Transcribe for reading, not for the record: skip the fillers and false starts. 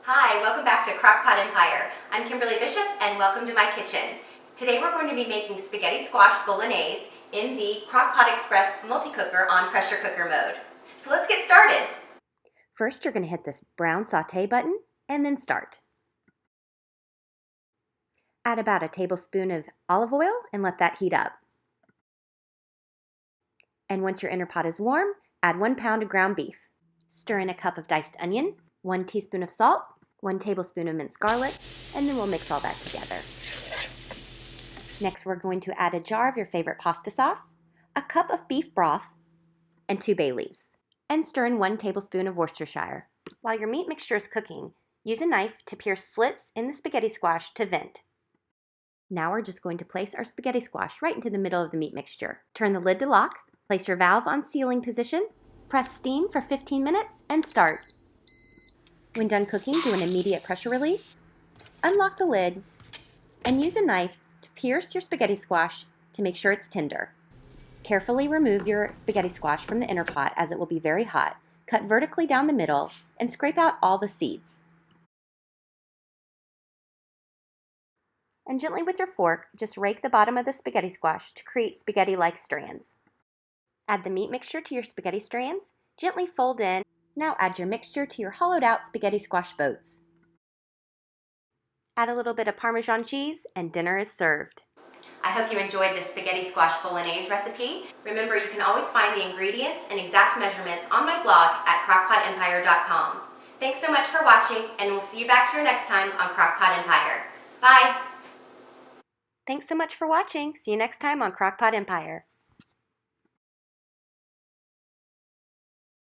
Hi, welcome back to Crock-Pot Empire. I'm Kimberly Bishop and welcome to my kitchen. Today we're going to be making spaghetti squash bolognese in the Crock-Pot Express multi-cooker on pressure cooker mode. So let's get started. First you're going to hit this brown saute button and then start. Add about a tablespoon of olive oil and let that heat up. And once your inner pot is warm, add 1 pound of ground beef. Stir in a cup of diced onion, 1 teaspoon of salt, 1 tablespoon of minced garlic, and then we'll mix all that together. Next, we're going to add a jar of your favorite pasta sauce, a cup of beef broth, and 2 bay leaves. And stir in 1 tablespoon of Worcestershire. While your meat mixture is cooking, use a knife to pierce slits in the spaghetti squash to vent. Now we're just going to place our spaghetti squash right into the middle of the meat mixture. Turn the lid to lock, place your valve on sealing position, press steam for 15 minutes, and start. When done cooking, do an immediate pressure release, unlock the lid, and use a knife to pierce your spaghetti squash to make sure it's tender. Carefully remove your spaghetti squash from the inner pot as it will be very hot. Cut vertically down the middle and scrape out all the seeds. And gently with your fork, just rake the bottom of the spaghetti squash to create spaghetti-like strands. Add the meat mixture to your spaghetti strands, gently fold in. Now add your mixture to your hollowed out spaghetti squash boats. Add a little bit of Parmesan cheese and dinner is served. I hope you enjoyed this spaghetti squash bolognese recipe. Remember, you can always find the ingredients and exact measurements on my blog at crockpotempire.com. Thanks so much for watching, and we'll see you back here next time on Crock-Pot Empire. Bye! Thanks so much for watching. See you next time on Crock-Pot Empire.